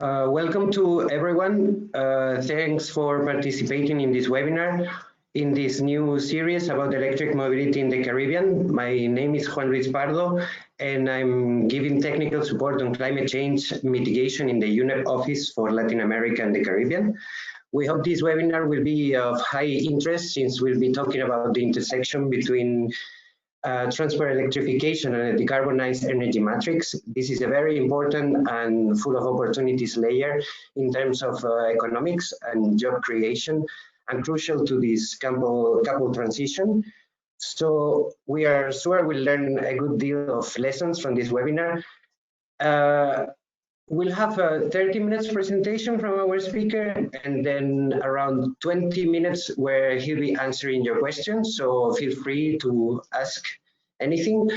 Welcome to everyone. Thanks for participating in this webinar in this new series about electric mobility in the Caribbean. My name is Juan Luis Pardo, and I'm giving technical support on climate change mitigation in the UNEP Office for Latin America and the Caribbean. We hope this webinar will be of high interest since we'll be talking about the intersection between transport electrification and a decarbonized energy matrix. This is a very important and full of opportunities layer in terms of economics and job creation, and crucial to this couple transition. So we are sure we'll learn a good deal of lessons from this webinar. We'll have a 30 minutes presentation from our speaker, and then around 20 minutes where he'll be answering your questions. So feel free to ask anything.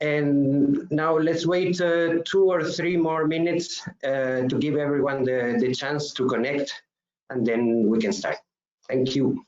And now let's wait 2 or 3 more minutes to give everyone the chance to connect, and then we can start. Thank you.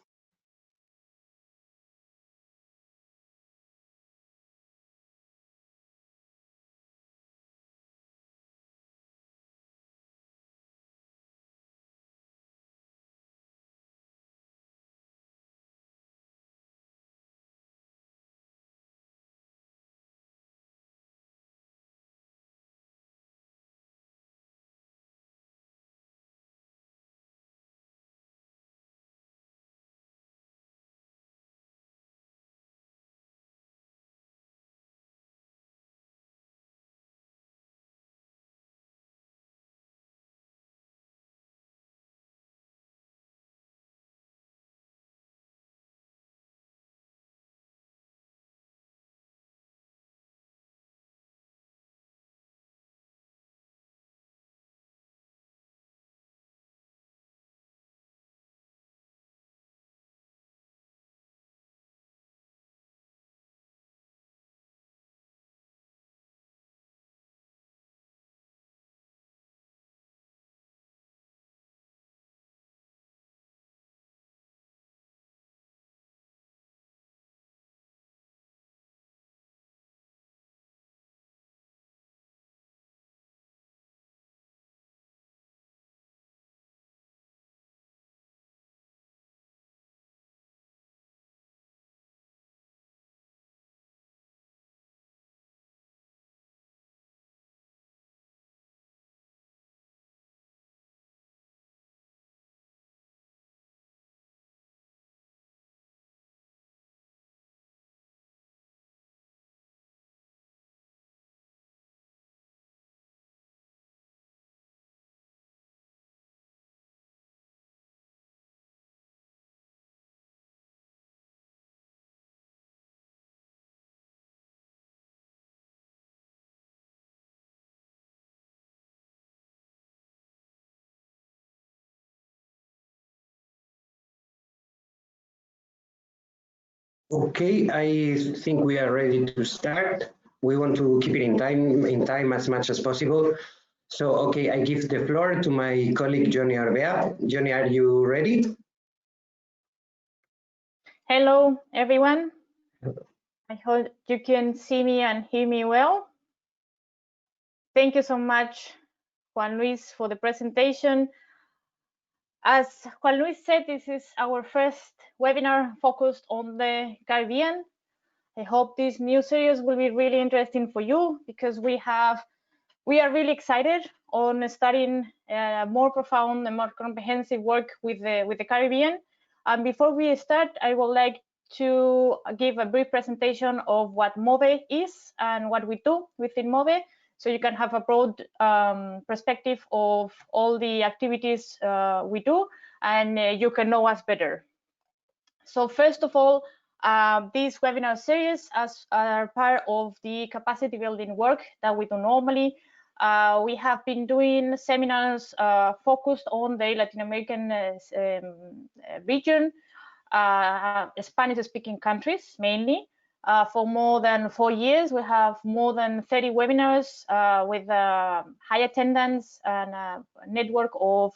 Okay, I think we are ready to start. We want to keep it in time as much as possible. So, okay, I give the floor to my colleague, Johnny Arbea. Johnny, are you ready? Hello, everyone. I hope you can see me and hear me well. Thank you so much, Juan Luis, for the presentation. As Juan Luis said, this is our first webinar focused on the Caribbean. I hope this new series will be really interesting for you because we are really excited on starting more profound and more comprehensive work with the Caribbean. And before we start, I would like to give a brief presentation of what MOVE is and what we do within MOVE, so you can have a broad perspective of all the activities we do, and you can know us better. So first of all, this webinar series are part of the capacity building work that we do normally. We have been doing seminars focused on the Latin American region, Spanish-speaking countries mainly. For more than 4 years, we have more than 30 webinars with high attendance and a network of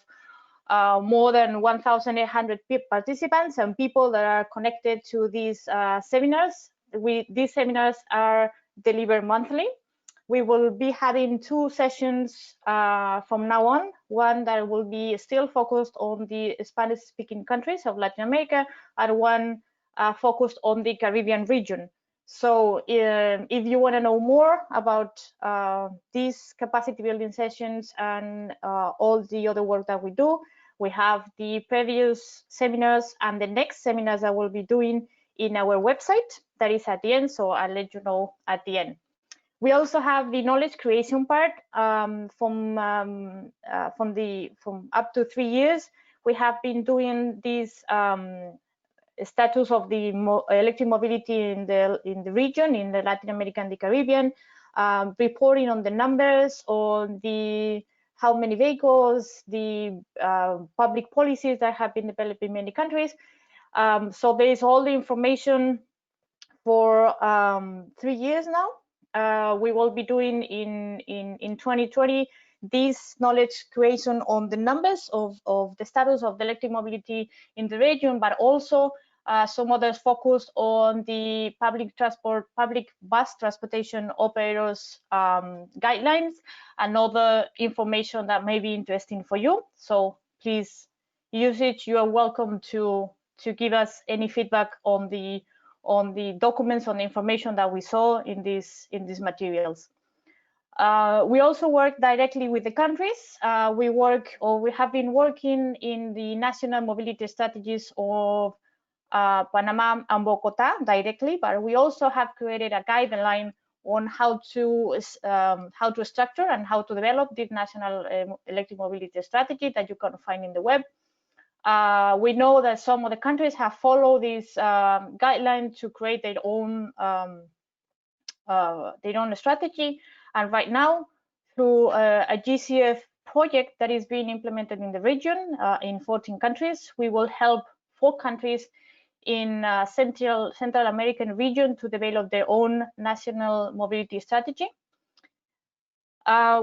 more than 1,800 participants and people that are connected to these seminars. These seminars are delivered monthly. we will be having 2 sessions from now on. One that will be still focused on the Spanish-speaking countries of Latin America, and one focused on the Caribbean region. So if you want to know more about these capacity building sessions and all the other work that we do, we have the previous seminars and the next seminars that we'll be doing in our website. That is at the end, so I'll let you know at the end. We also have the knowledge creation part from up to 3 years. We have been doing this status of the electric mobility in the region, in the Latin America and the Caribbean, reporting on the numbers, on the how many vehicles, the public policies that have been developed in many countries. So there is all the information for 3 years now. We will be doing in 2020 this knowledge creation on the numbers of the status of the electric mobility in the region, but also some others focused on the public bus transportation operators guidelines and other information that may be interesting for you. So please use it. You are welcome to give us any feedback on the documents, on the information that we saw in these materials. We also work directly with the countries. We have been working in the national mobility strategies of Panama and Bogota directly, but we also have created a guideline on how to structure and how to develop this national electric mobility strategy that you can find in the web. We know that some of the countries have followed this guideline to create their own strategy, and right now, through a GCF project that is being implemented in the region in 14 countries, we will help 4 countries in Central American region to develop their own national mobility strategy.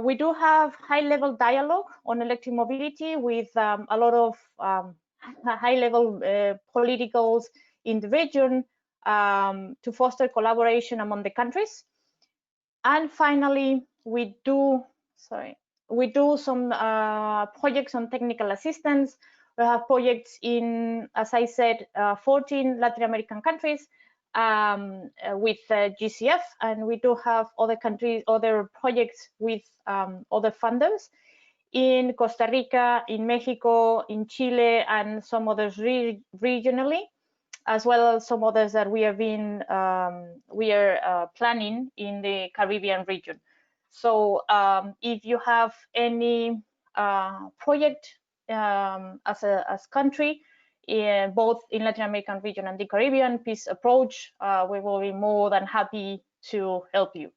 We do have high-level dialogue on electric mobility with a lot of high-level politicals in the region to foster collaboration among the countries. And finally, we do some projects on technical assistance. We have projects in, as I said, 14 Latin American countries with GCF, and we do have other projects with other funders in Costa Rica, in Mexico, in Chile, and some others regionally, as well as some others that we are planning in the Caribbean region. So if you have any project as country, both in Latin American region and the Caribbean, please approach. We will be more than happy to help you.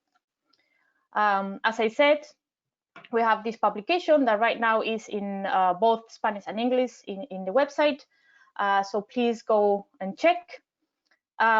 As I said, we have this publication that right now is in both Spanish and English in the website. So please go and check.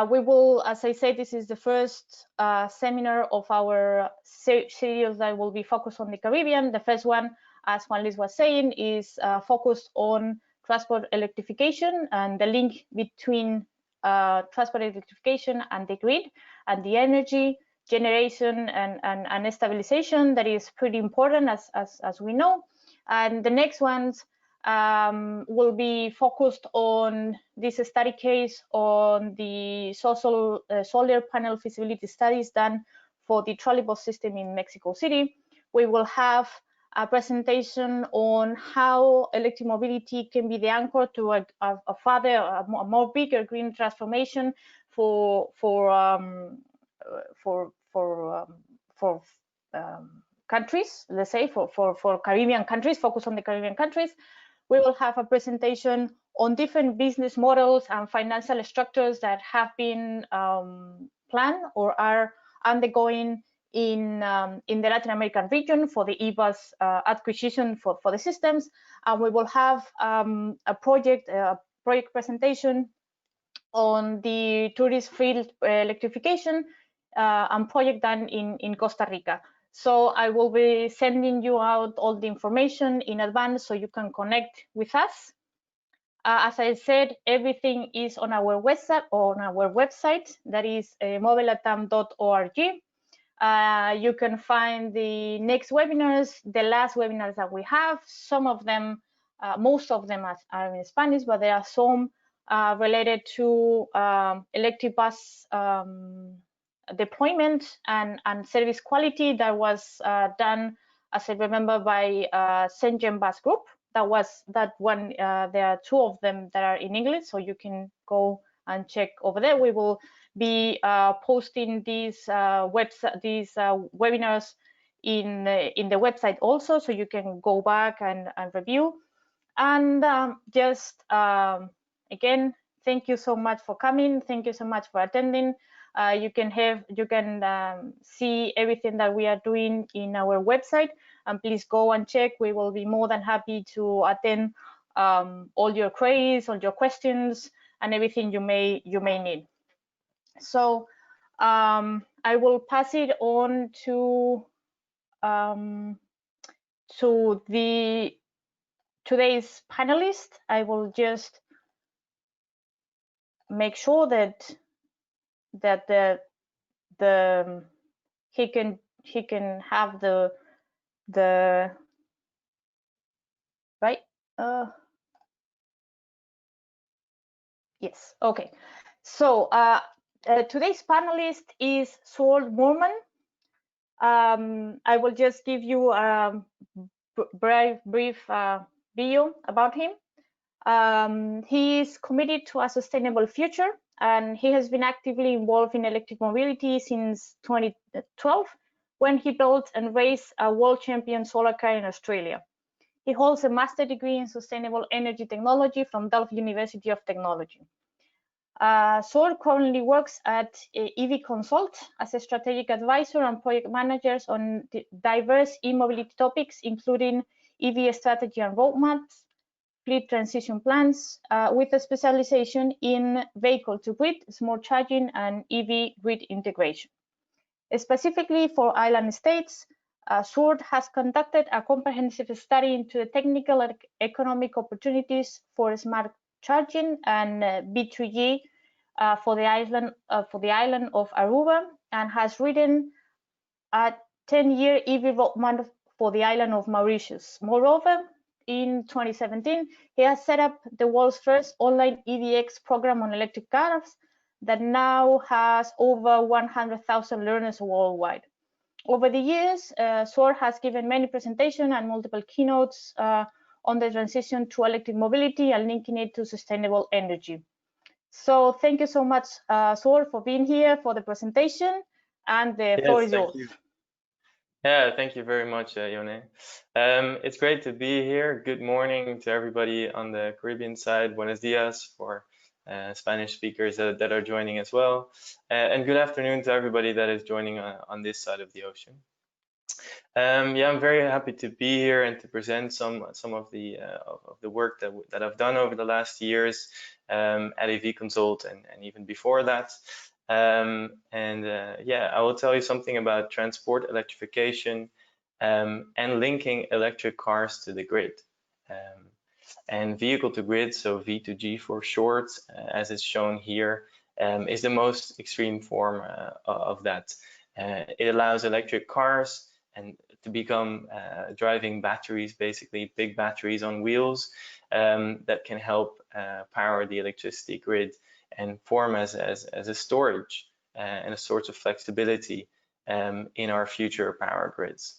We will, as I said, this is the first seminar of our series that will be focused on the Caribbean. The first one, as Juan Luis was saying, is focused on transport electrification and the link between transport electrification and the grid and the energy generation and stabilization. That is pretty important, as we know. And the next ones will be focused on this study case on the solar panel feasibility studies done for the trolleybus system in Mexico City. We will have a presentation on how electric mobility can be the anchor to a more bigger green transformation for countries, let's say for Caribbean countries, focus on the Caribbean countries. We will have a presentation on different business models and financial structures that have been planned or are undergoing in the Latin American region for the e-bus acquisition for the systems. And we will have a project presentation on the tourist field electrification and project done in Costa Rica. So I will be sending you out all the information in advance so you can connect with us. As I said, everything is on our website, that is movilatam.org. You can find the next webinars, the last webinars that we have. Some of them, most of them are in Spanish, but there are some related to electric bus deployment and service quality that was done, as I remember, by Shenzhen Bus Group. That one. There are two of them that are in English, so you can go and check over there. We will be posting these webinars in the website also, so you can go back and review. And again, thank you so much for coming. Thank you so much for attending. You can see everything that we are doing in our website, and please go and check. We will be more than happy to attend all your queries, all your questions, and everything you may need. So I will pass it on to today's panelist. I will just make sure that he can have the right. Yes. Okay. So today's panelist is Saul Moorman. I will just give you a brief video about him. He is committed to a sustainable future, and he has been actively involved in electric mobility since 2012, when he built and raced a world champion solar car in Australia. He holds a master's degree in sustainable energy technology from Delft University of Technology. Saul currently works at EV Consult as a strategic advisor and project managers on diverse e-mobility topics, including EV strategy and roadmaps, fleet transition plans, with a specialization in vehicle-to-grid, smart charging, and EV grid integration. Specifically for island states, Saul has conducted a comprehensive study into the technical and economic opportunities for smart charging and B2G for the island of Aruba, and has written a 10-year EV roadmap for the island of Mauritius. Moreover, in 2017, he has set up the world's first online EVX program on electric cars that now has over 100,000 learners worldwide. Over the years, Saul has given many presentations and multiple keynotes on the transition to electric mobility and linking it to sustainable energy. So thank you so much, Saul, for being here for the presentation, and the floor is yours. Yeah, thank you very much, Yone. It's great to be here. Good morning to everybody on the Caribbean side. Buenos dias for Spanish speakers that are joining as well. And good afternoon to everybody that is joining on this side of the ocean. Yeah, I'm very happy to be here and to present some of the work that I've done over the last years at EV Consult and even before that. Yeah, I will tell you something about transport electrification and linking electric cars to the grid. And vehicle to grid, so V2G for short, as is shown here, is the most extreme form of that. It allows electric cars and to become driving batteries, basically big batteries on wheels that can help power the electricity grid and form as a storage and a source of flexibility in our future power grids.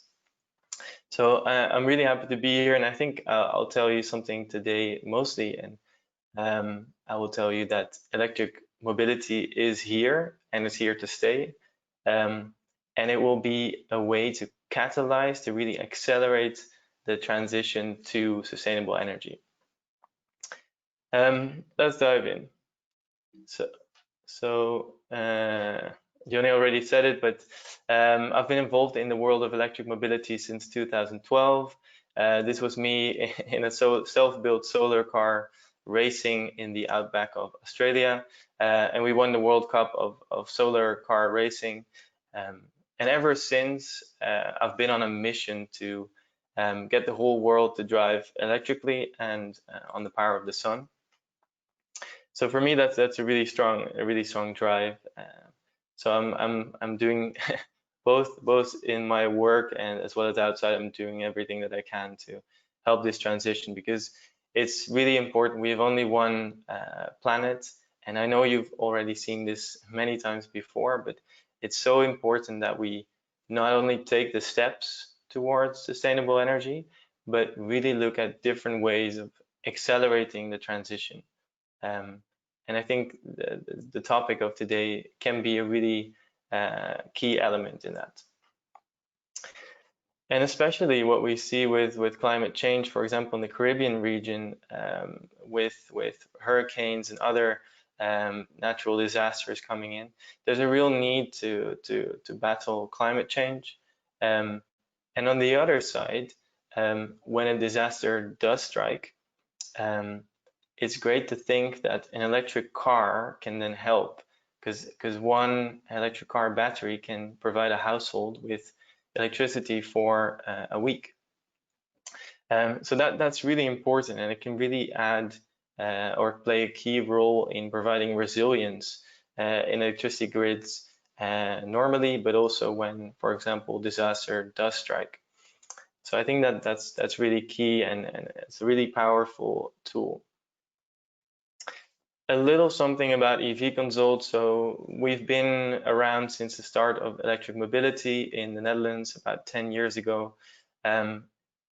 So I'm really happy to be here, and I think I'll tell you something today mostly, and I will tell you that electric mobility is here and is here to stay, and it will be a way to catalyze, to really accelerate the transition to sustainable energy. Let's dive in. So Yone already said it, but I've been involved in the world of electric mobility since 2012. This was me in a self-built solar car racing in the outback of Australia, and we won the World Cup of solar car racing. And ever since, I've been on a mission to get the whole world to drive electrically and on the power of the sun. So for me, that's a really strong drive. So I'm doing both in my work and as well as outside, I'm doing everything that I can to help this transition, because it's really important. We have only one planet, and I know you've already seen this many times before, but it's so important that we not only take the steps towards sustainable energy, but really look at different ways of accelerating the transition. And I think the topic of today can be a really key element in that. And especially what we see with climate change, for example, in the Caribbean region, with hurricanes and other natural disasters coming in, there's a real need to battle climate change. And on the other side, when a disaster does strike, it's great to think that an electric car can then help, because one electric car battery can provide a household with electricity for a week. So that's really important, and it can really add or play a key role in providing resilience in electricity grids normally, but also when, for example, disaster does strike. So I think that's really key, and it's a really powerful tool. A little something about EV Consult. So we've been around since the start of electric mobility in the Netherlands about 10 years ago.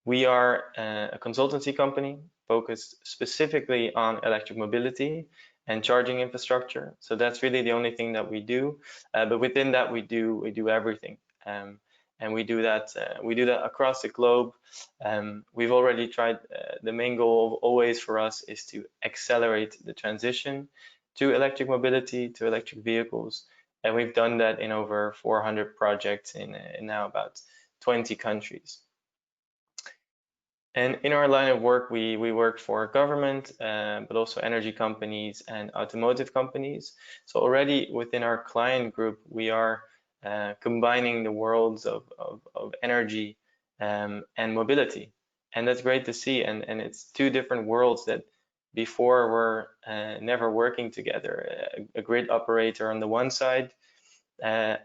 We are a consultancy company focused specifically on electric mobility and charging infrastructure. So that's really the only thing that we do. But within that, we do everything. And we do that across the globe. We've already tried, the main goal always for us is to accelerate the transition to electric mobility, to electric vehicles. And we've done that in over 400 projects in now about 20 countries. And in our line of work, we work for government, but also energy companies and automotive companies. So already within our client group, we are combining the worlds of energy and mobility, and that's great to see. And it's two different worlds that before were never working together. A grid operator on the one side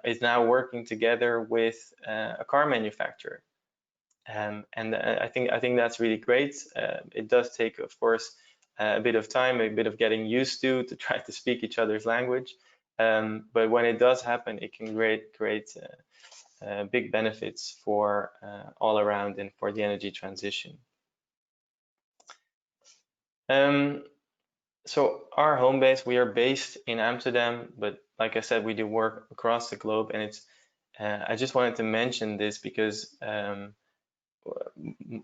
is now working together with a car manufacturer, and I think that's really great. It does take, of course, a bit of time, a bit of getting used to try to speak each other's language. But when it does happen, it can create big benefits for all around and for the energy transition. So our home base, we are based in Amsterdam, but like I said, we do work across the globe, and it's I just wanted to mention this because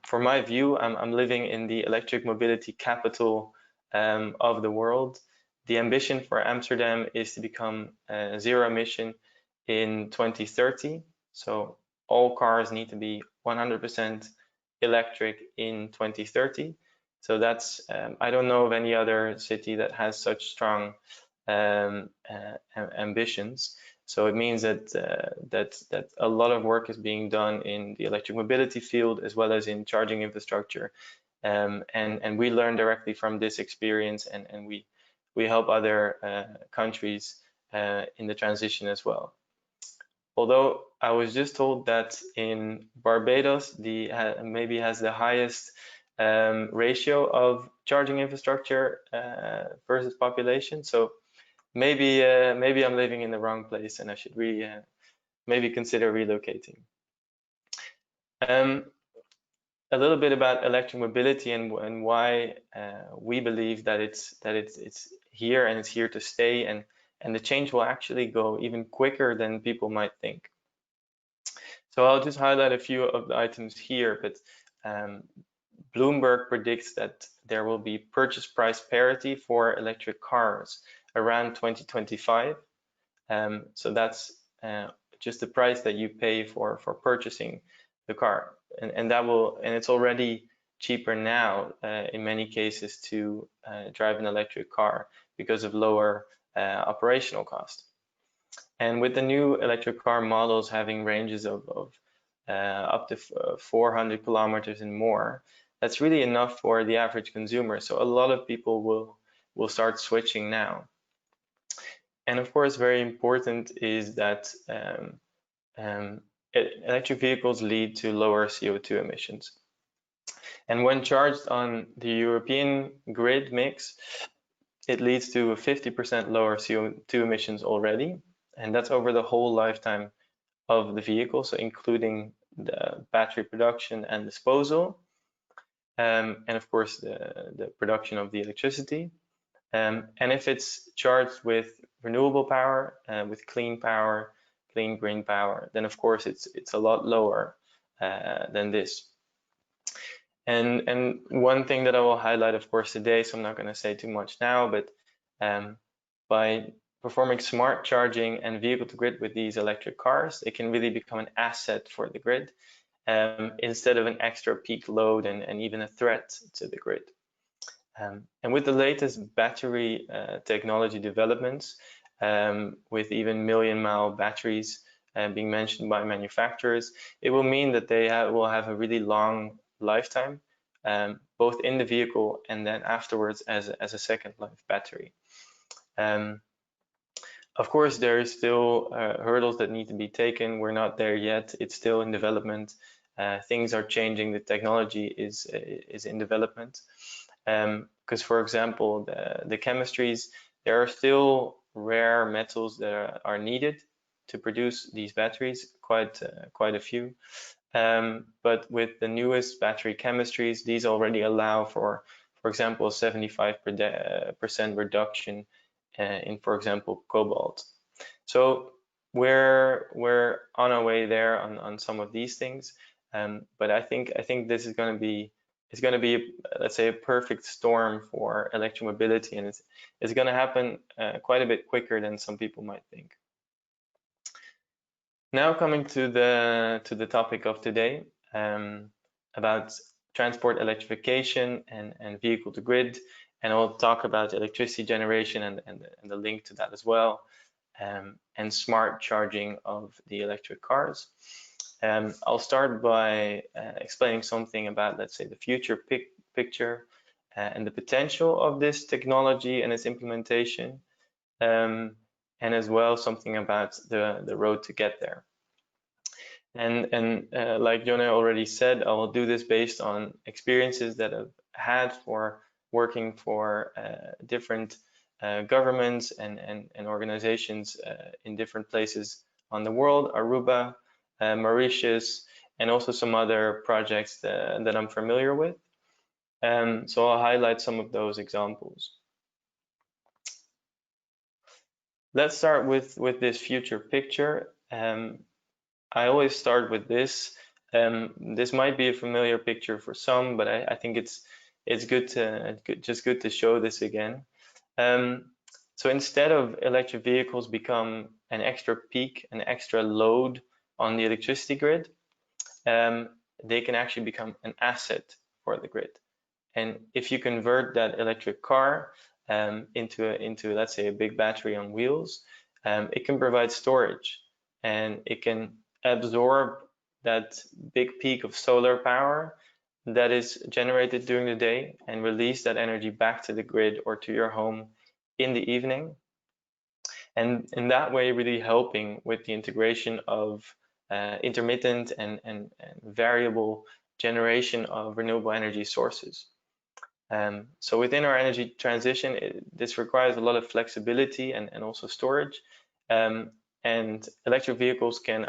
for my view, I'm living in the electric mobility capital of the world. The ambition for Amsterdam is to become zero emission in 2030. So all cars need to be 100% electric in 2030. So that's, I don't know of any other city that has such strong ambitions. So it means that that a lot of work is being done in the electric mobility field as well as in charging infrastructure. And we learn directly from this experience, and we help other countries in the transition as well. Although I was just told that in Barbados, maybe has the highest ratio of charging infrastructure versus population. So maybe I'm living in the wrong place, and I should maybe consider relocating. A little bit about electric mobility and why we believe that it's here and it's here to stay, and the change will actually go even quicker than people might think. So I'll just highlight a few of the items here, but Bloomberg predicts that there will be purchase price parity for electric cars around 2025. So that's just the price that you pay for purchasing the car, and it's already cheaper now in many cases to drive an electric car because of lower operational cost. And with the new electric car models having ranges of up to 400 kilometers and more, that's really enough for the average consumer. So a lot of people will start switching now. And of course, very important is that electric vehicles lead to lower CO2 emissions. And when charged on the European grid mix, it leads to a 50% lower CO2 emissions already. And that's over the whole lifetime of the vehicle, so including the battery production and disposal, and of course the production of the electricity. And if it's charged with renewable power, with clean power, clean green power, then of course it's a lot lower than this. And one thing that I will highlight, of course, today, so I'm not going to say too much now, but by performing smart charging and vehicle-to-grid with these electric cars, it can really become an asset for the grid instead of an extra peak load and even a threat to the grid. And with the latest battery technology developments, with even million-mile batteries being mentioned by manufacturers, it will mean that they will have a really long lifetime, both in the vehicle and then afterwards as a second life battery. Of course, there is still hurdles that need to be taken. We're not there yet. It's still in development. Things are changing. The technology is in development. Because, for example, the chemistries, there are still rare metals that are needed to produce these batteries, quite a few. But with the newest battery chemistries, these already allow for example, 75% reduction in, for example, cobalt. So we're on our way there on some of these things. But I think this is going to be let's say a perfect storm for electromobility, and it's going to happen quite a bit quicker than some people might think. Now coming to the topic of today, about transport electrification and vehicle to grid, and I'll talk about electricity generation and the link to that as well, and smart charging of the electric cars. I'll start by explaining something about, let's say, the future picture and the potential of this technology and its implementation, and as well something about the road to get there. And like Jone already said, I will do this based on experiences that I've had for working for different governments and organizations in different places on the world, Aruba, Mauritius, and also some other projects that I'm familiar with. So I'll highlight some of those examples. Let's start with this future picture. I always start with this. This might be a familiar picture for some, but I think it's good to show this again. So instead of electric vehicles become an extra peak, an extra load on the electricity grid, they can actually become an asset for the grid. And if you convert that electric car into let's say a big battery on wheels, it can provide storage, and it can absorb that big peak of solar power that is generated during the day and release that energy back to the grid or to your home in the evening. And in that way, really helping with the integration of intermittent and variable generation of renewable energy sources. So within our energy transition, this requires a lot of flexibility and also storage. And electric vehicles can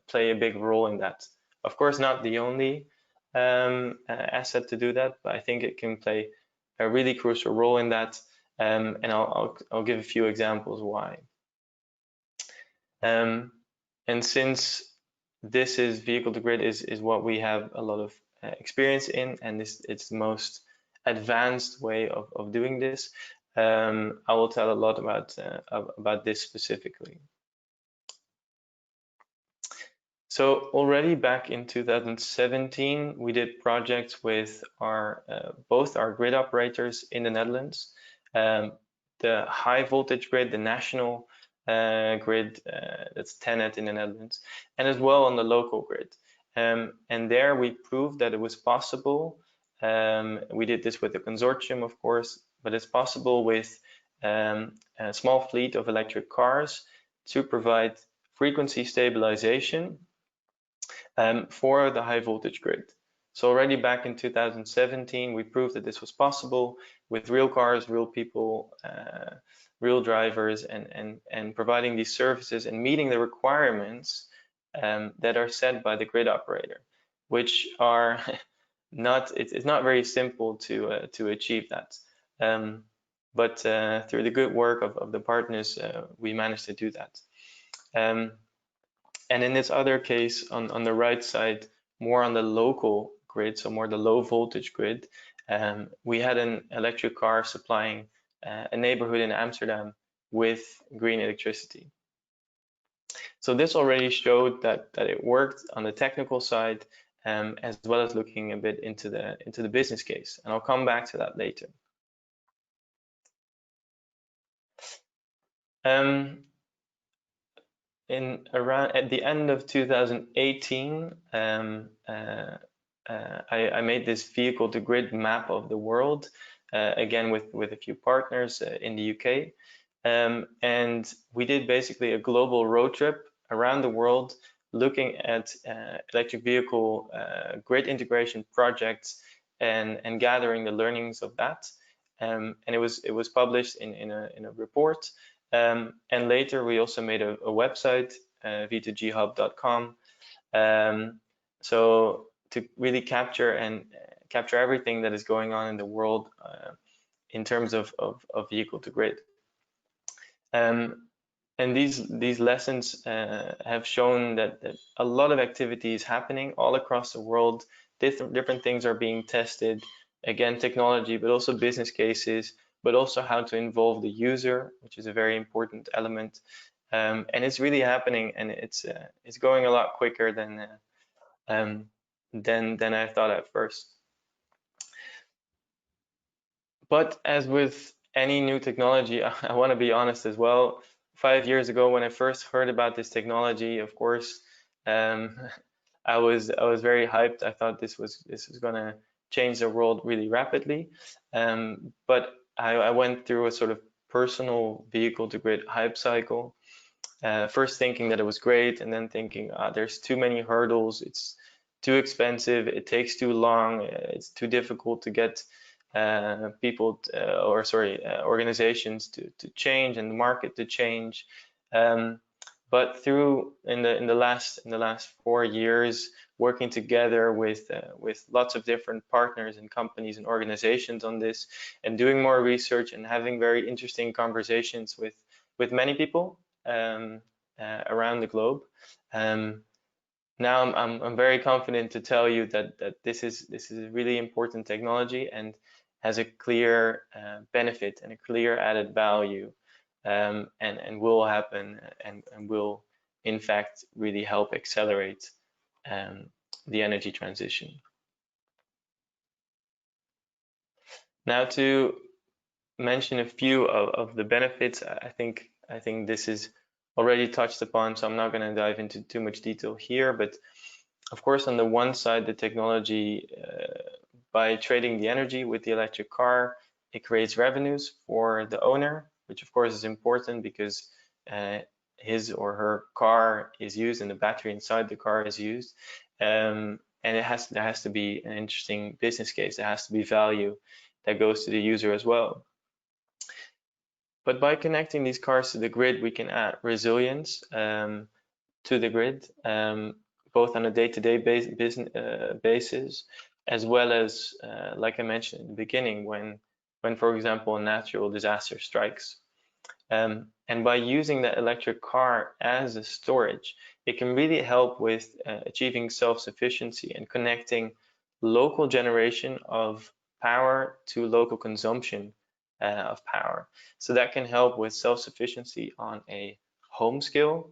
play a big role in that. Of course, not the only asset to do that, but I think it can play a really crucial role in that. And I'll give a few examples why. And since this is vehicle to grid is what we have a lot of experience in, and it's the most advanced way of doing this, I will tell a lot about this specifically. So already back in 2017, we did projects with both our grid operators in the Netherlands, the high voltage grid, the national grid, that's TenneT in the Netherlands, and as well on the local grid. And there we proved that it was possible. We did this with a consortium, of course, but it's possible with a small fleet of electric cars to provide frequency stabilization for the high voltage grid. So already back in 2017, we proved that this was possible with real cars, real people, real drivers, and providing these services and meeting the requirements that are set by the grid operator, which are it's not very simple to achieve that. But through the good work of the partners, we managed to do that. And in this other case, on the right side, more on the local grid, so more the low voltage grid, we had an electric car supplying a neighborhood in Amsterdam with green electricity. So this already showed that it worked on the technical side, as well as looking a bit into the business case, and I'll come back to that later. At the end of 2018, I made this vehicle to grid map of the world, again with a few partners in the UK, and we did basically a global road trip around the world, looking at electric vehicle grid integration projects and gathering the learnings of that. And it was published in a report. And later we also made a website, v2ghub.com, so to really capture everything that is going on in the world in terms of vehicle to grid. And these lessons have shown that a lot of activity is happening all across the world. Different things are being tested, again, technology, but also business cases, but also how to involve the user, which is a very important element. And it's really happening, and it's going a lot quicker than I thought at first. But as with any new technology, I want to be honest as well. 5 years ago, when I first heard about this technology, of course, I was very hyped. I thought this was going to change the world really rapidly. But I went through a sort of personal vehicle to grid hype cycle. First thinking that it was great, and then thinking there's too many hurdles. It's too expensive. It takes too long. It's too difficult to get organizations to change and the market to change. But through in the last 4 years, working together with lots of different partners and companies and organizations on this, and doing more research and having very interesting conversations with many people around the globe. Now I'm very confident to tell you that this is a really important technology and has a clear benefit and a clear added value, and will happen and will in fact really help accelerate the energy transition. Now, to mention a few of the benefits, I think this is already touched upon, so I'm not going to dive into too much detail here. But of course, on the one side, the technology, by trading the energy with the electric car, it creates revenues for the owner, which of course is important because his or her car is used and the battery inside the car is used. And there has to be an interesting business case. There has to be value that goes to the user as well. But by connecting these cars to the grid, we can add resilience to the grid, both on a day-to-day basis, as well as, like I mentioned in the beginning, when for example, a natural disaster strikes. And by using the electric car as a storage, it can really help with achieving self-sufficiency and connecting local generation of power to local consumption of power. So that can help with self-sufficiency on a home scale,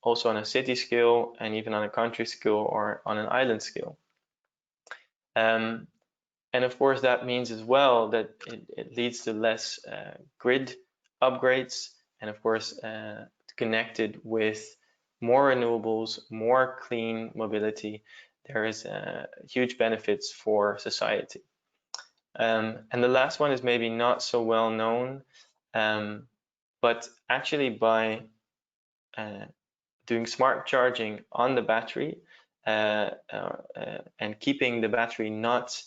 also on a city scale, and even on a country scale or on an island scale. And of course, that means as well that it leads to less grid upgrades, and of course, connected with more renewables, more clean mobility, there is huge benefits for society. And the last one is maybe not so well known, but actually by doing smart charging on the battery and keeping the battery not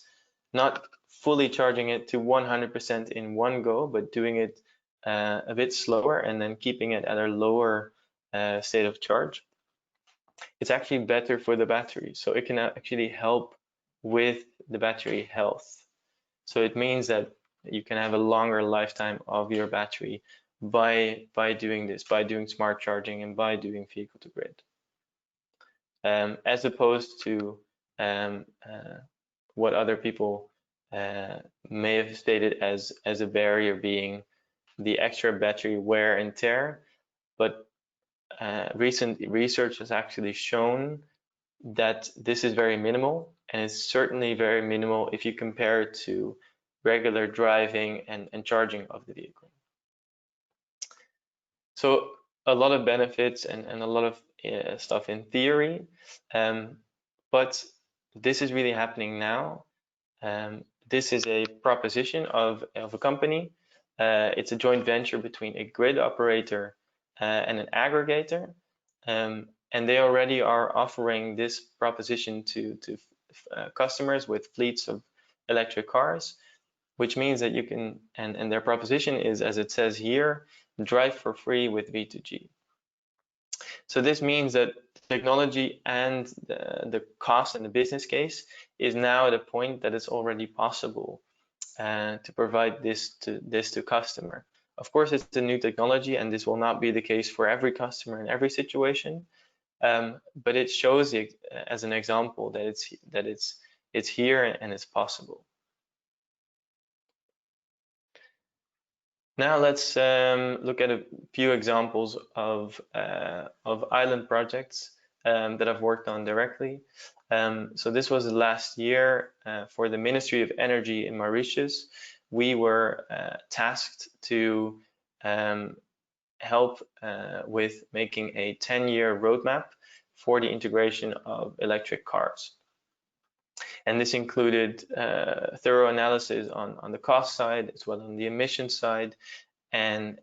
fully charging it to 100% in one go, but doing it a bit slower and then keeping it at a lower state of charge. It's actually better for the battery, so it can actually help with the battery health. So it means that you can have a longer lifetime of your battery by doing this, by doing smart charging and by doing vehicle-to-grid, as opposed to what other people may have stated as a barrier being the extra battery wear and tear. But recent research has actually shown that this is very minimal, and it's certainly very minimal if you compare it to regular driving and charging of the vehicle. So a lot of benefits and a lot of stuff in theory, but this is really happening now. This is a proposition of a company. It's a joint venture between a grid operator and an aggregator, and they already are offering this proposition to customers with fleets of electric cars, which means that you can, and their proposition is, as it says here, drive for free with V2G. So this means that technology and the cost and the business case is now at a point that it's already possible to provide this to customer. Of course, it's a new technology, and this will not be the case for every customer in every situation, but it shows as an example that it's here and it's possible. Now let's look at a few examples of island projects that I've worked on directly. So this was last year for the Ministry of Energy in Mauritius. We were tasked to help with making a 10-year roadmap for the integration of electric cars. And this included thorough analysis on the cost side, as well on the emission side, and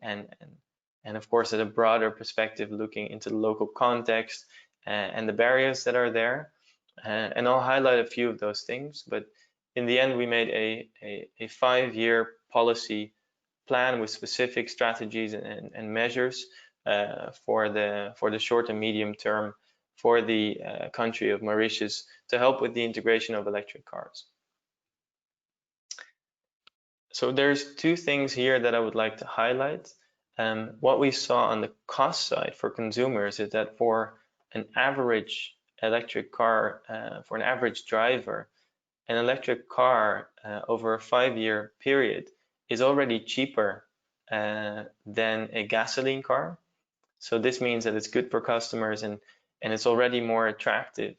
of course at a broader perspective, looking into the local context and the barriers that are there. And I'll highlight a few of those things, but in the end we made a 5-year policy plan with specific strategies and measures for the short and medium term for the country of Mauritius to help with the integration of electric cars. So there's two things here that I would like to highlight. What we saw on the cost side for consumers is that for an average electric car, for an average driver, an electric car over a 5-year period is already cheaper than a gasoline car. So this means that it's good for customers, and it's already more attractive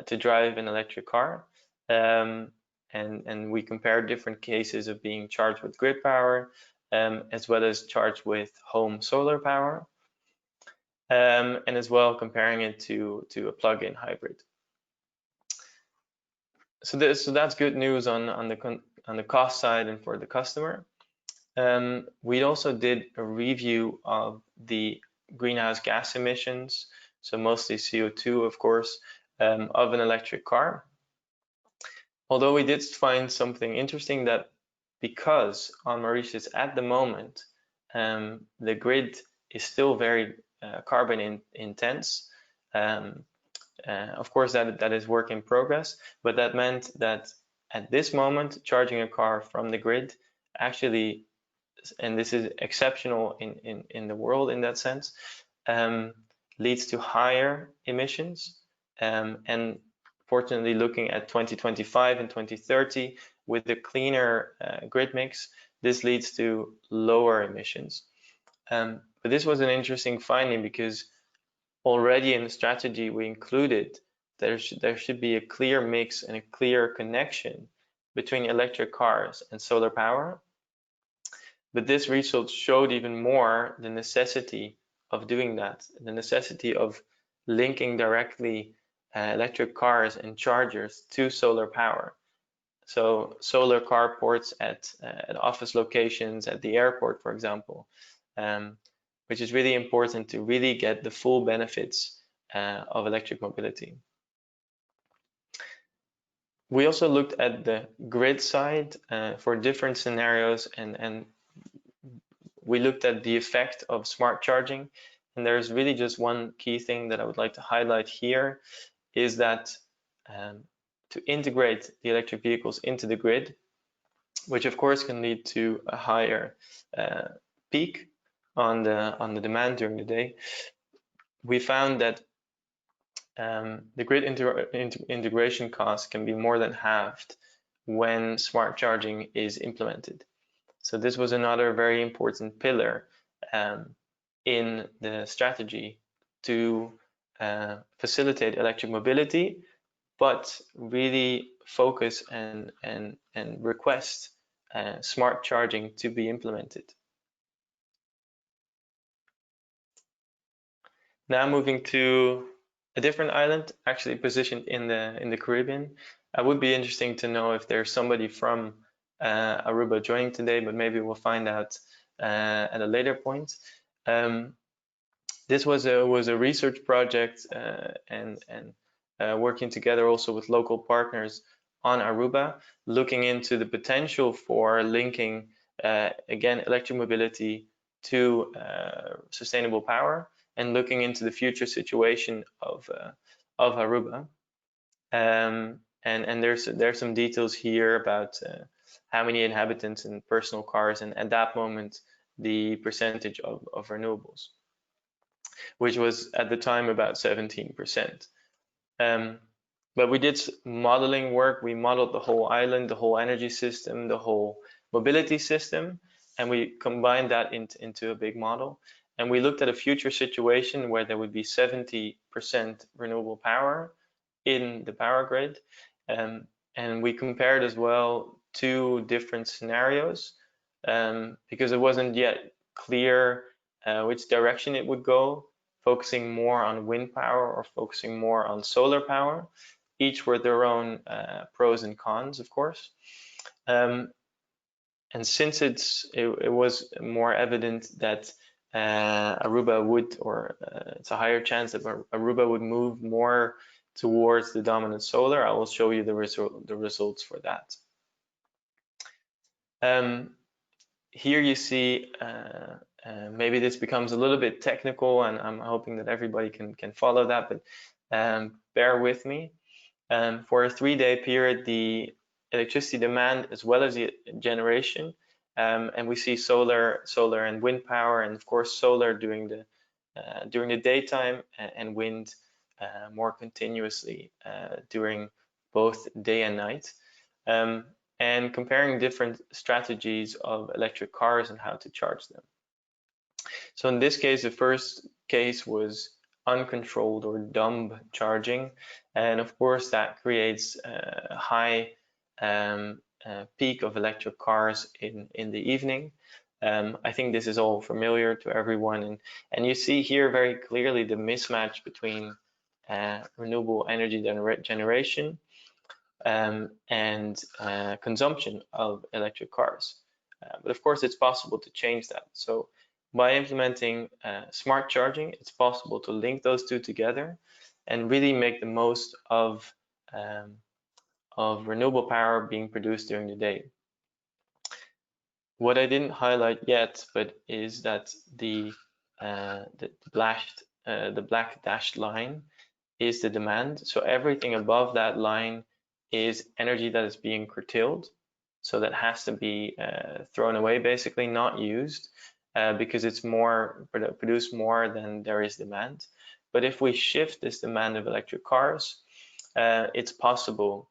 to drive an electric car. And we compare different cases of being charged with grid power, as well as charged with home solar power, and as well comparing it to a plug-in hybrid. So that's good news on the cost side and for the customer. We also did a review of the greenhouse gas emissions, so mostly CO2, of course, of an electric car. Although we did find something interesting, that because on Mauritius at the moment, the grid is still very carbon intense. Of course, that is work in progress, but that meant that at this moment, charging a car from the grid actually, and this is exceptional in the world in that sense, leads to higher emissions. And fortunately, looking at 2025 and 2030 with a cleaner grid mix, this leads to lower emissions. But this was an interesting finding because already in the strategy we included there should be a clear mix and a clear connection between electric cars and solar power. But this research showed even more the necessity of doing that, the necessity of linking directly electric cars and chargers to solar power. So solar carports at office locations, at the airport, for example, which is really important to really get the full benefits of electric mobility. We also looked at the grid side for different scenarios, and we looked at the effect of smart charging. And there's really just one key thing that I would like to highlight here, is that to integrate the electric vehicles into the grid, which of course can lead to a higher peak on the demand during the day, we found that the grid integration cost can be more than halved when smart charging is implemented. So this was another very important pillar in the strategy to facilitate electric mobility, but really focus and request smart charging to be implemented. Now moving to a different island, actually positioned in the Caribbean. I would be interesting to know if there's somebody from Aruba joining today, but maybe we'll find out at a later point. This was a research project and working together also with local partners on Aruba, looking into the potential for linking again electric mobility to sustainable power, and looking into the future situation of Aruba. And there's some details here about how many inhabitants and personal cars, and at that moment the percentage of renewables, which was at the time about 17%. But we did modeling work. We modeled the whole island, the whole energy system, the whole mobility system, and we combined that into a big model. And we looked at a future situation where there would be 70% renewable power in the power grid. And we compared as well two different scenarios because it wasn't yet clear which direction it would go, focusing more on wind power or focusing more on solar power, each with their own pros and cons, of course. And since it was more evident that Aruba would, or it's a higher chance that Aruba would move more towards the dominant solar, I will show you the results for that. Here you see, maybe this becomes a little bit technical, and I'm hoping that everybody can follow that, but bear with me. For a 3-day period, the electricity demand as well as the generation, and we see solar and wind power, and of course solar during the daytime, and wind more continuously during both day and night, and comparing different strategies of electric cars and how to charge them. So in this case, the first case was uncontrolled or dumb charging, and of course that creates a high peak of electric cars in the evening. I think this is all familiar to everyone, and you see here very clearly the mismatch between renewable energy generation and consumption of electric cars. But of course it's possible to change that. So by implementing smart charging, it's possible to link those two together and really make the most of renewable power being produced during the day. What I didn't highlight yet, but is that the black dashed line is the demand. So everything above that line is energy that is being curtailed. So that has to be thrown away, basically not used, because it's produced more than there is demand. But if we shift this demand of electric cars, it's possible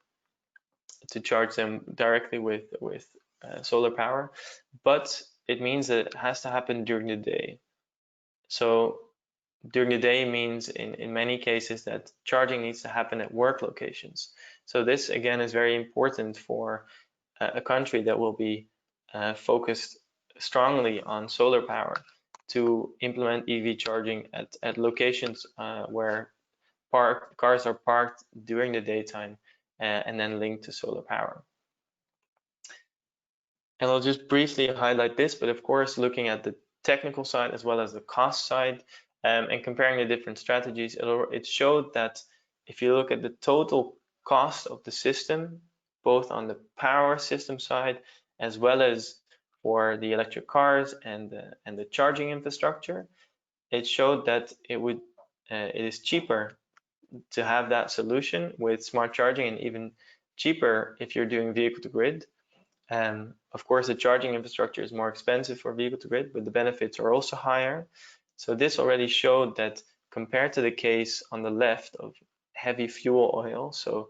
to charge them directly with solar power, but it means that it has to happen during the day. So during the day means in many cases that charging needs to happen at work locations. So this again is very important for a country that will be focused strongly on solar power to implement EV charging at locations where cars are parked during the daytime and then linked to solar power. And I'll just briefly highlight this, but of course, looking at technical side as well as the cost side, and comparing the different strategies, it showed that if you look at the total cost of the system, both on the power system side as well as for the electric cars and the charging infrastructure, it showed that it is cheaper to have that solution with smart charging, and even cheaper if you're doing vehicle-to-grid. Of course, the charging infrastructure is more expensive for vehicle-to-grid, but the benefits are also higher. So this already showed that compared to the case on the left of heavy fuel oil, so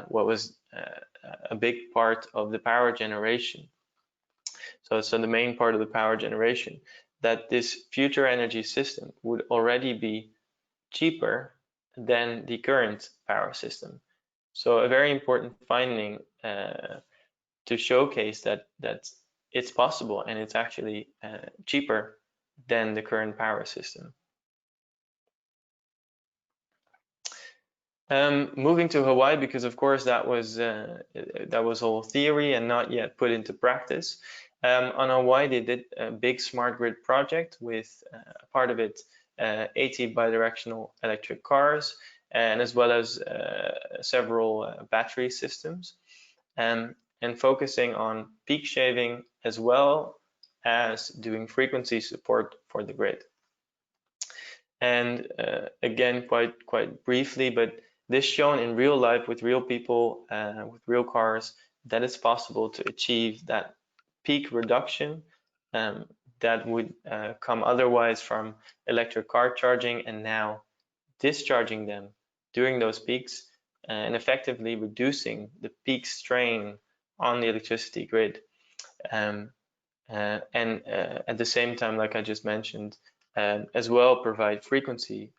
what was a big part of the power generation, so the main part of the power generation, that this future energy system would already be cheaper than the current power system. So a very important finding to showcase that it's possible and it's actually cheaper than the current power system. Moving to Hawaii, because of course that was all theory and not yet put into practice. On Hawaii, they did a big smart grid project with part of it 80 bidirectional electric cars, and as well as several battery systems, and focusing on peak shaving as well as doing frequency support for the grid. And again, quite briefly, but this shown in real life with real people, with real cars, that it's possible to achieve that peak reduction that would come otherwise from electric car charging, and now discharging them during those peaks and effectively reducing the peak strain on the electricity grid. And at the same time, like I just mentioned, as well provide frequency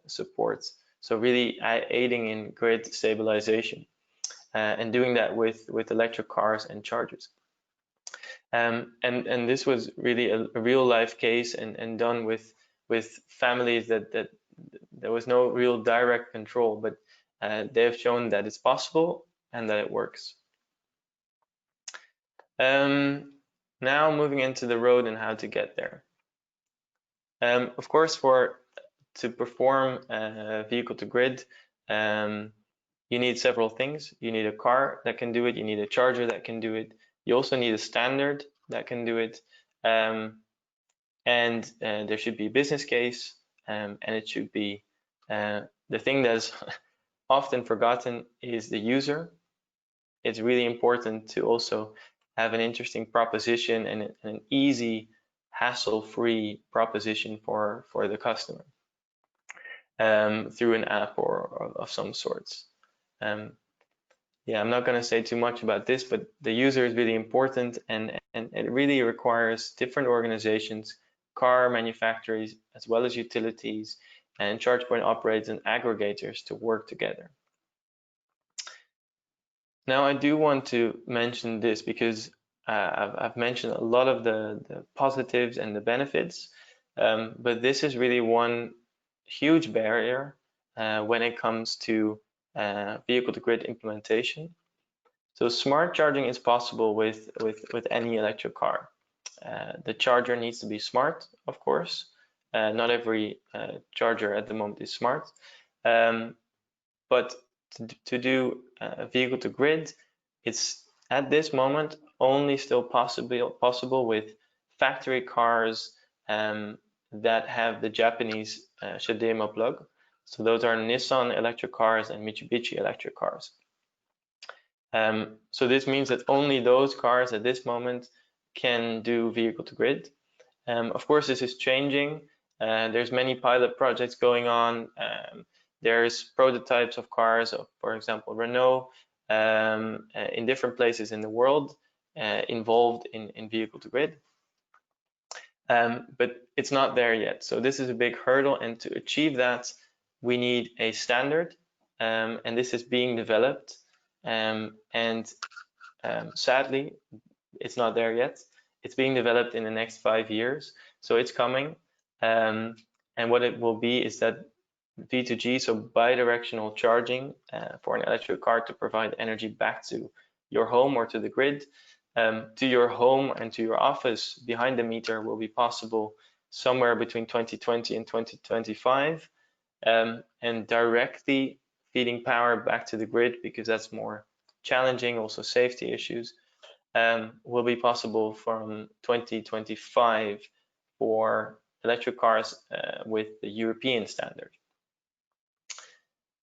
supports. So really aiding in grid stabilization and doing that with electric cars and chargers. And this was really a real life case and done with families that there was no real direct control, but they have shown that it's possible and that it works. Now moving into the road and how to get there. Of course, to perform vehicle-to-grid, you need several things. You need a car that can do it. You need a charger that can do it. You also need a standard that can do it. And there should be a business case, and it should be the thing that's often forgotten is the user. It's really important to also have an interesting proposition and an easy, hassle-free proposition for the customer through an app or of some sorts. Yeah, I'm not going to say too much about this, but the user is really important, and it really requires different organizations, car manufacturers, as well as utilities and charge point operators and aggregators to work together. Now, I do want to mention this because I've mentioned a lot of the positives and the benefits, but this is really one huge barrier when it comes to vehicle-to-grid implementation. So smart charging is possible with any electric car. The charger needs to be smart, of course. Not every charger at the moment is smart, but to do vehicle-to-grid, it's at this moment only still possible with factory cars that have the Japanese CHAdeMO plug. So those are Nissan electric cars and Mitsubishi electric cars. So this means that only those cars at this moment can do vehicle-to-grid. Of course, this is changing. There's many pilot projects going on. There's prototypes of cars, for example, Renault, in different places in the world involved in vehicle-to-grid. But it's not there yet. So this is a big hurdle, and to achieve that, we need a standard, and this is being developed. Sadly, it's not there yet. It's being developed in the next 5 years, so it's coming. And what it will be is that V2G, so bidirectional charging for an electric car to provide energy back to your home or to the grid, to your home and to your office behind the meter will be possible somewhere between 2020 and 2025, and directly feeding power back to the grid, because that's more challenging, also safety issues, will be possible from 2025 for electric cars with the European standard.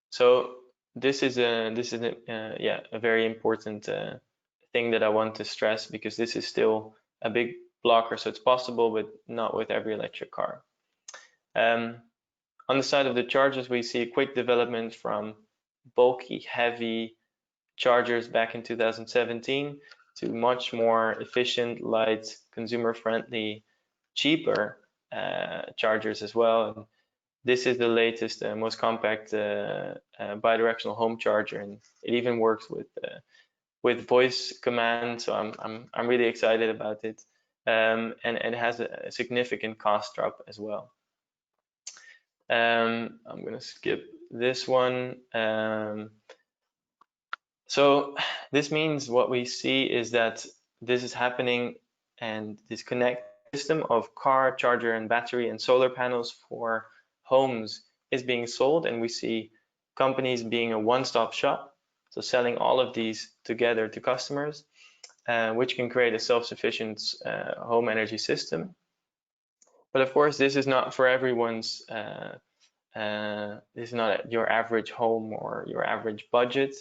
So this is a very important thing that I want to stress, because this is still a big blocker. So it's possible, but not with every electric car. On the side of the chargers, we see a quick development from bulky, heavy chargers back in 2017 to much more efficient, light, consumer-friendly, cheaper chargers as well. And this is the latest, most compact bidirectional home charger, and it even works with voice command. So I'm really excited about it, and it has a significant cost drop as well. I'm gonna skip this one. So this means what we see is that this is happening, and this connect system of car, charger, and battery and solar panels for homes is being sold, and we see companies being a one-stop shop, so selling all of these together to customers, which can create a self-sufficient home energy system. But of course, this is not for everyone's. This is not your average home or your average budget.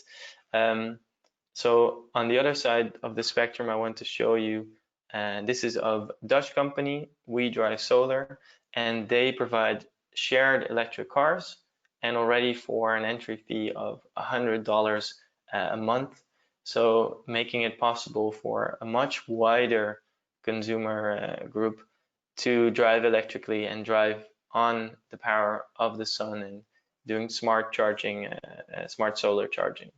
So on the other side of the spectrum, I want to show you, this is of Dutch company, We Drive Solar, and they provide shared electric cars, and already for an entry fee of $100 a month. So making it possible for a much wider consumer group to drive electrically and drive on the power of the sun, and doing smart charging, smart solar charging.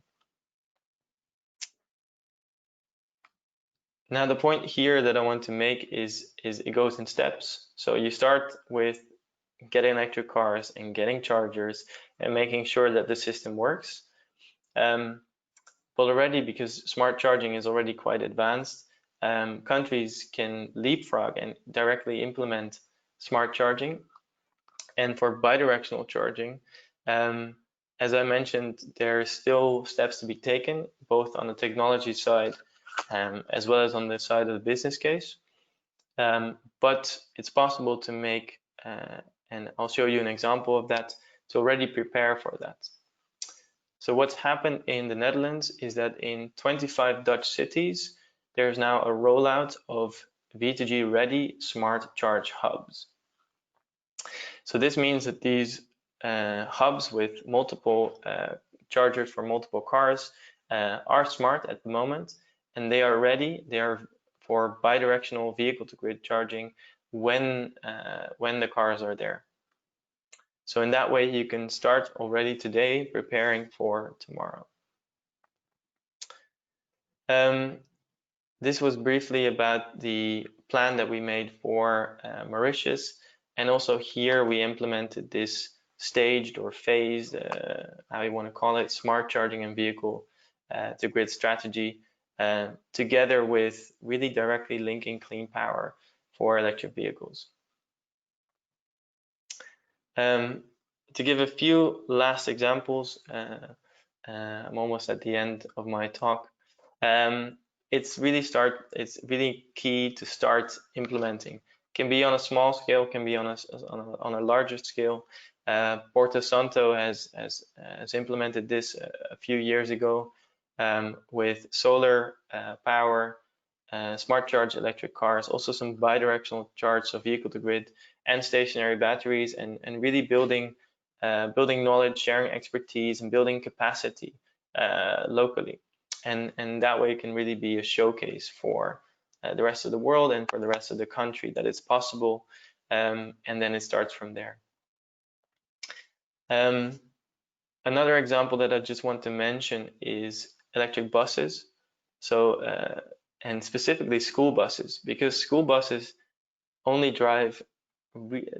Now the point here that I want to make is it goes in steps. So you start with getting electric cars and getting chargers and making sure that the system works. But already, because smart charging is already quite advanced, countries can leapfrog and directly implement smart charging. And for bidirectional charging, as I mentioned, there are still steps to be taken, both on the technology side as well as on the side of the business case. But it's possible to make, and I'll show you an example of that, to already prepare for that. So what's happened in the Netherlands is that in 25 Dutch cities, there's now a rollout of V2G ready smart charge hubs. So this means that these hubs with multiple chargers for multiple cars are smart at the moment, and they are ready. They are for bidirectional vehicle-to-grid charging when the cars are there. So in that way, you can start already today preparing for tomorrow. This was briefly about the plan that we made for Mauritius, and also here we implemented this staged or phased, how you want to call it, smart charging and vehicle to grid strategy, together with really directly linking clean power for electric vehicles. To give a few last examples, I'm almost at the end of my talk. It's really key to start implementing. Can be on a small scale, can be on a larger scale. Porto Santo has implemented this a few years ago with solar power, smart charge electric cars, also some bidirectional charge, so vehicle to grid, and stationary batteries, and really building knowledge, sharing expertise, and building capacity locally. And that way it can really be a showcase for the rest of the world and for the rest of the country that it's possible, and then it starts from there. Another example that I just want to mention is electric buses. So and specifically school buses, because school buses only drive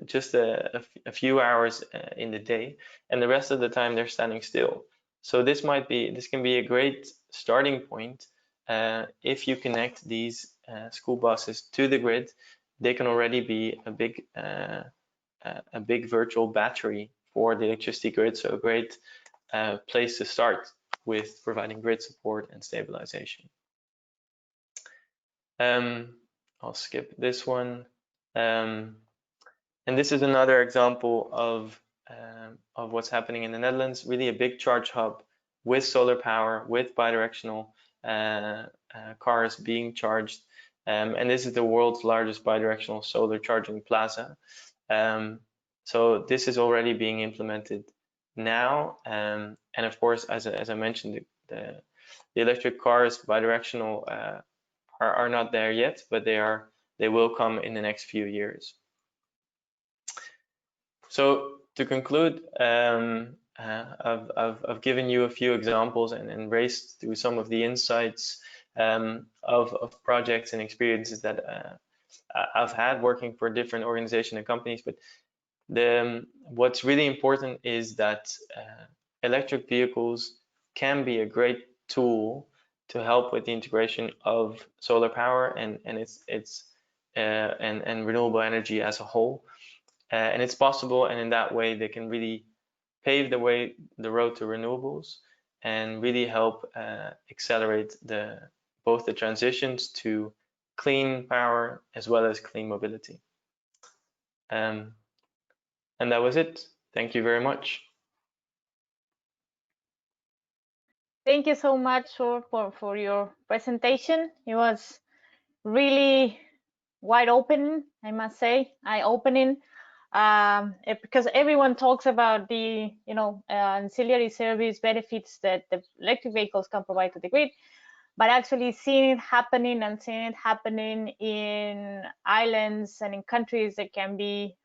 just a few hours in the day, and the rest of the time they're standing still. So this can be a great starting point if you connect these school buses to the grid, they can already be a big virtual battery for the electricity grid. So a great place to start with providing grid support and stabilization. I'll skip this one. And this is another example of what's happening in the Netherlands. Really a big charge hub with solar power, with bidirectional cars being charged. And this is the world's largest bidirectional solar charging plaza. So this is already being implemented now. And of course, as I mentioned, the electric cars bidirectional are not there yet, but they will come in the next few years. So to conclude, I've given you a few examples and raced through some of the insights of projects and experiences that I've had working for different organizations and companies. But what's really important is that electric vehicles can be a great tool to help with the integration of solar power and renewable energy as a whole. And it's possible, and in that way they can really pave the road to renewables and really help accelerate both the transitions to clean power as well as clean mobility. And that was it. Thank you very much. Thank you so much for your presentation. It was really wide open, I must say, eye-opening, because everyone talks about the ancillary service benefits that the electric vehicles can provide to the grid, but actually seeing it happening in islands and in countries that can be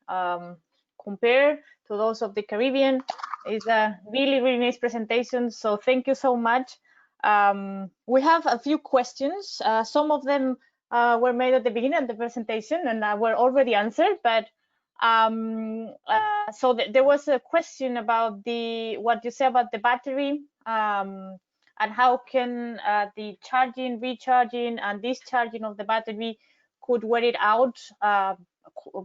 compared to those of the Caribbean is a really, really nice presentation. So thank you so much. We have a few questions. Some of them were made at the beginning of the presentation and were already answered, but so there was a question about what you say about the battery and how can the charging, recharging, and discharging of the battery could wear it out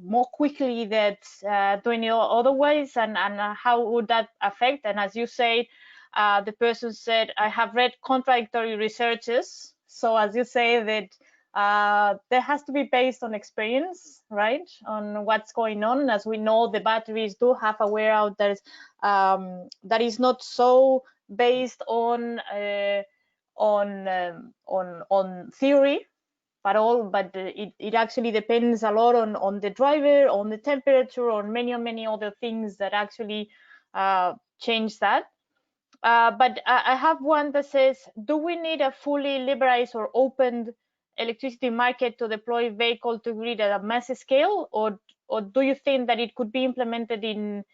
more quickly than doing it otherwise, and how would that affect? And as you said, the person said, I have read contradictory researches. So as you say that there has to be based on experience, right, on what's going on. As we know, the batteries do have a wear out that is not so based on theory, but it actually depends a lot on the driver, on the temperature, on many other things that actually change that. But I have one that says, do we need a fully liberalized or opened electricity market to deploy vehicle-to-grid at a mass scale, or do you think that it could be implemented in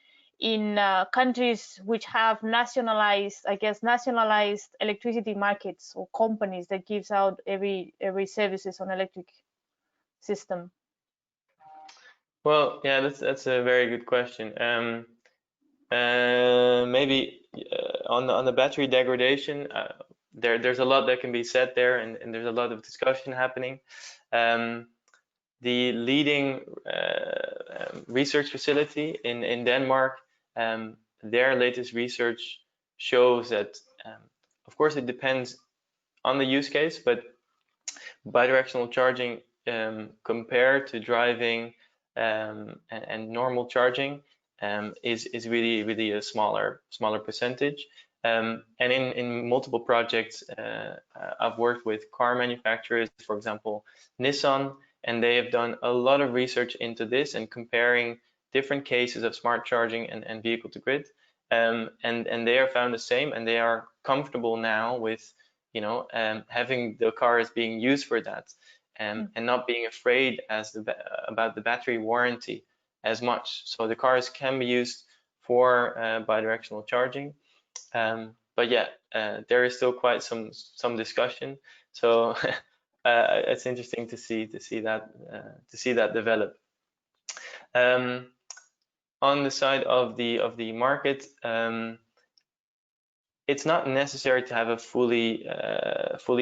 countries which have nationalized electricity markets or companies that gives out every services on electric system? Well, yeah, that's a very good question. Maybe on the battery degradation, there's a lot that can be said there, and there's a lot of discussion happening. The leading research facility in Denmark, their latest research shows that, of course, it depends on the use case, but bidirectional charging compared to driving and normal charging is really a smaller percentage. And in multiple projects, I've worked with car manufacturers, for example, Nissan, and they have done a lot of research into this and comparing different cases of smart charging and vehicle to grid, and they are found the same, and they are comfortable now with having the cars being used for that, and not being afraid about the battery warranty as much. So the cars can be used for bidirectional charging, but yeah, there is still quite some discussion. So it's interesting to see that develop. On the side of the market, it's not necessary to have a fully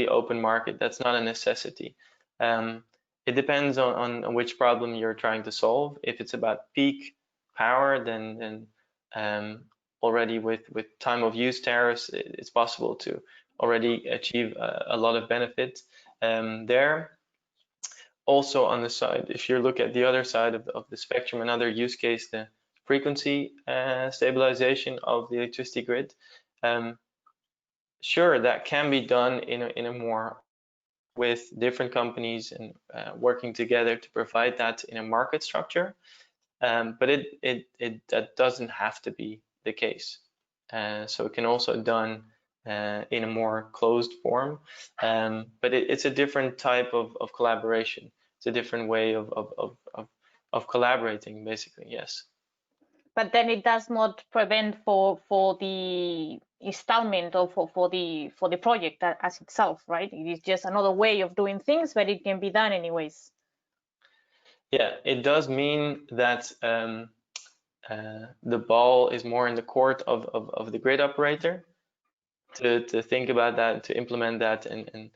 open market. That's not a necessity. It depends on which problem you're trying to solve. If it's about peak power, then already with time of use tariffs, it's possible to already achieve a lot of benefit there. Also on the side, if you look at the other side of the spectrum, another use case, the frequency stabilization of the electricity grid. Sure, that can be done in a more with different companies and working together to provide that in a market structure. But that doesn't have to be the case. So it can also be done in a more closed form. But it's a different type of collaboration. It's a different way of collaborating, basically, yes. But then it does not prevent for the installment or for the project as itself, right? It is just another way of doing things, but it can be done anyways. Yeah, it does mean that the ball is more in the court of the grid operator to think about that, to implement that, and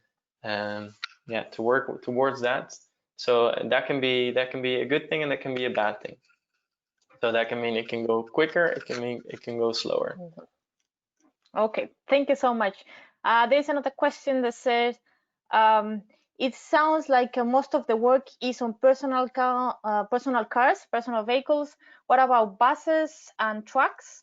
yeah, to work towards that. So that can be a good thing, and that can be a bad thing. So that can mean it can go quicker, it can mean it can go slower. Okay, thank you so much. There's another question that says, it sounds like most of the work is on personal cars, personal vehicles. What about buses and trucks?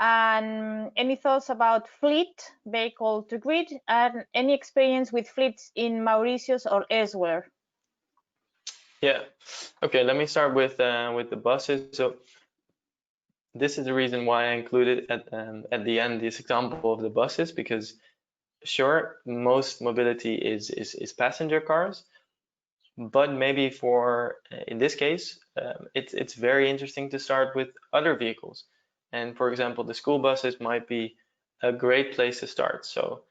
And any thoughts about fleet, vehicle to grid, and any experience with fleets in Mauritius or elsewhere? Yeah, okay, let me start with the buses. So this is the reason why I included at the end this example of the buses, because sure, most mobility is passenger cars, but maybe for in this case, it's very interesting to start with other vehicles. And for example, the school buses might be a great place to start. So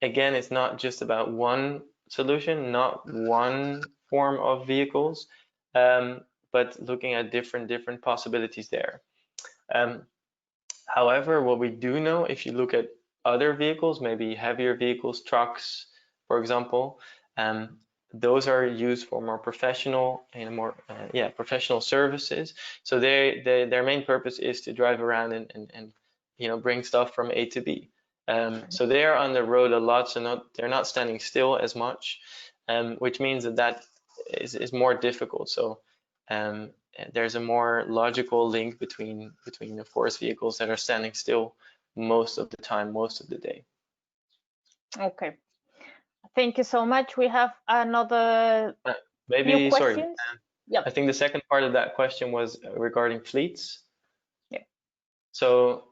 again, it's not just about one solution, not one form of vehicles, but looking at different possibilities there. However, what we do know, if you look at other vehicles, maybe heavier vehicles, trucks, for example, those are used for more professional and more professional services. So their main purpose is to drive around and bring stuff from A to B. So they are on the road a lot, so they're not standing still as much, which means that is more difficult. So there's a more logical link between of course vehicles that are standing still most of the time, most of the day. Okay, thank you so much. We have another few questions. Yep. I think the second part of that question was regarding fleets. Yeah. So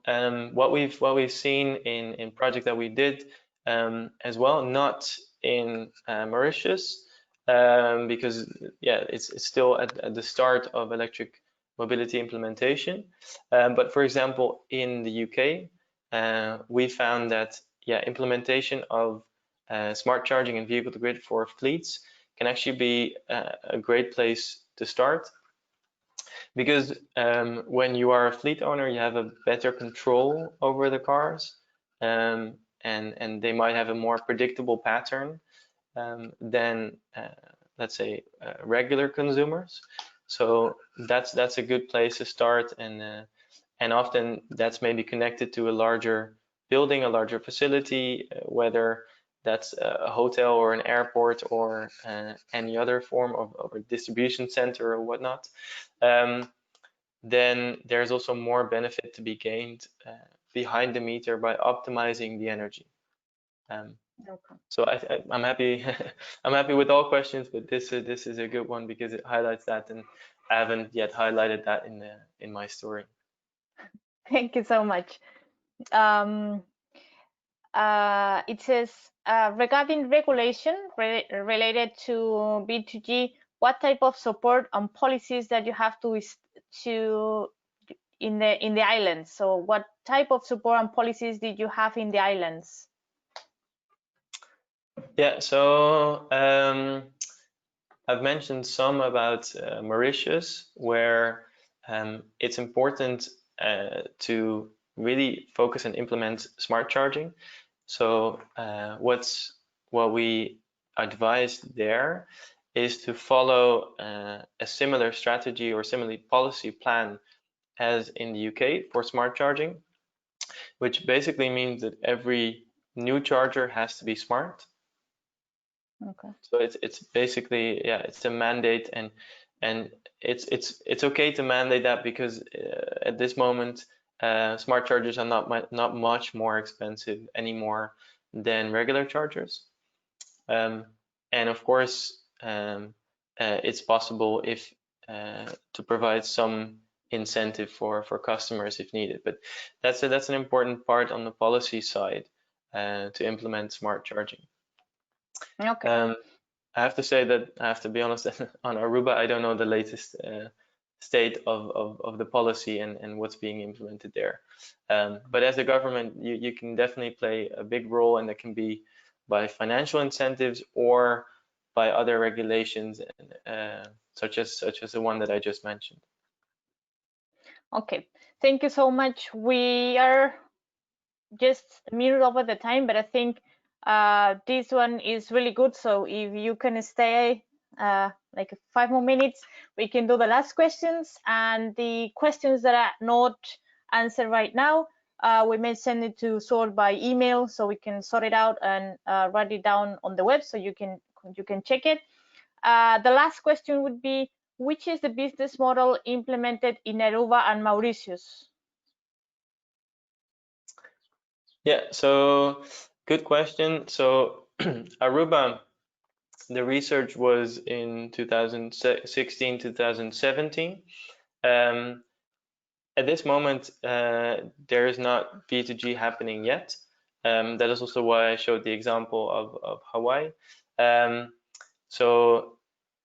what we've seen in project that we did as well, not in Mauritius, because yeah, it's still at the start of electric mobility implementation. But for example, in the UK, we found that implementation of smart charging and vehicle to grid for fleets can actually be a great place to start, because when you are a fleet owner, you have a better control over the cars, and they might have a more predictable pattern than let's say regular consumers. So that's a good place to start, and often that's maybe connected to a larger building, a larger facility, whether that's a hotel or an airport or any other form of a distribution center or whatnot. Then there's also more benefit to be gained behind the meter by optimizing the energy. Okay. So I'm happy. I'm happy with all questions, but this is a good one because it highlights that, and I haven't yet highlighted that in my story. Thank you so much. It says regarding regulation related to V2G, what type of support and policies that you have to in the islands? So what type of support and policies did you have in the islands? Yeah, so I've mentioned some about Mauritius, where it's important to really focus and implement smart charging. So what we advised there is to follow a similar strategy or similar policy plan as in the UK for smart charging, which basically means that every new charger has to be smart. Okay. So it's basically, yeah, it's a mandate, and it's okay to mandate that because at this moment smart chargers are not much more expensive anymore than regular chargers. And of course, it's possible if to provide some incentive for customers if needed. But that's an important part on the policy side to implement smart charging. Okay. I have to say that I have to be honest, on Aruba, I don't know the latest state of the policy and what's being implemented there. But as a government, you can definitely play a big role, and that can be by financial incentives or by other regulations, such as the one that I just mentioned. Okay, thank you so much. We are just a minute over the time, but I think this one is really good. So if you can stay like 5 more minutes, we can do the last questions, and the questions that are not answered right now, we may send it to sort by email, so we can sort it out and write it down on the web, so you can check it. The last question would be, which is the business model implemented in Aruba and Mauritius? Yeah, so good question. So Aruba, the research was in 2016, 2017. At this moment, there is not V2G happening yet. That is also why I showed the example of Hawaii. So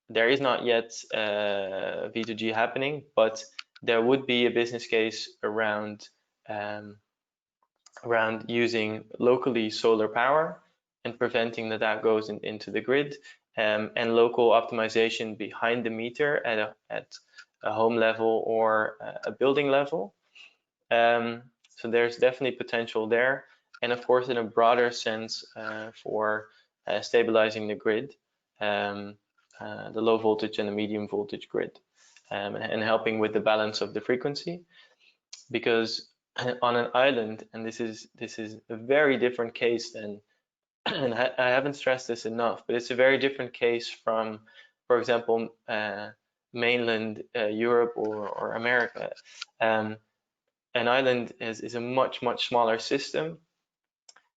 there is not yet V2G happening, but there would be a business case around using locally solar power and preventing that goes into the grid, and local optimization behind the meter at a home level or a building level. So there's definitely potential there, and of course in a broader sense for stabilizing the grid, the low voltage and the medium voltage grid, and helping with the balance of the frequency. Because on an island, and this is a very different case than, and I haven't stressed this enough, but it's a very different case from, for example, mainland Europe or America. An island is a much smaller system,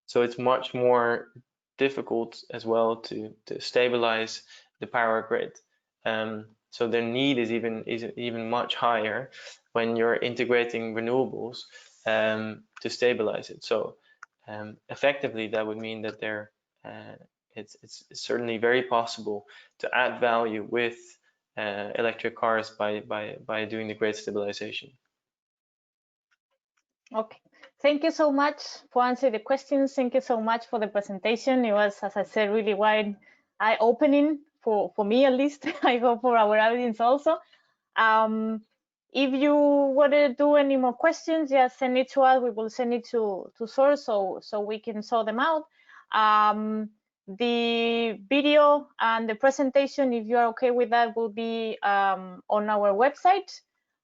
so it's much more difficult as well to stabilize the power grid. So the need is even much higher when you're integrating renewables to stabilize it. So effectively, that would mean that it's certainly very possible to add value with electric cars by doing the grid stabilization. Okay, thank you so much for answering the questions. Thank you so much for the presentation. It was, as I said, really wide eye-opening for me at least. I hope for our audience also. If you want to do any more questions, just send it to us. We will send it to Source so we can sort them out. The video and the presentation, if you are okay with that, will be on our website.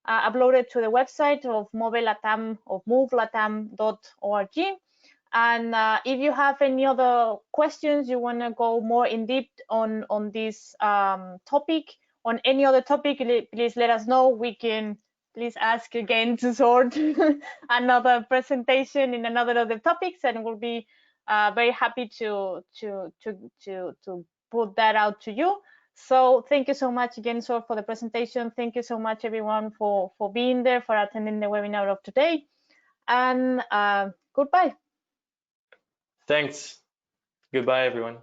Uploaded to the website of movelatam.org. And if you have any other questions, you want to go more in depth on this topic, on any other topic, please let us know. We can please ask again to sort another presentation in another of the topics, and we'll be very happy to put that out to you. So thank you so much again, Sor, for the presentation. Thank you so much, everyone, for being there, for attending the webinar of today. And goodbye. Thanks. Goodbye, everyone.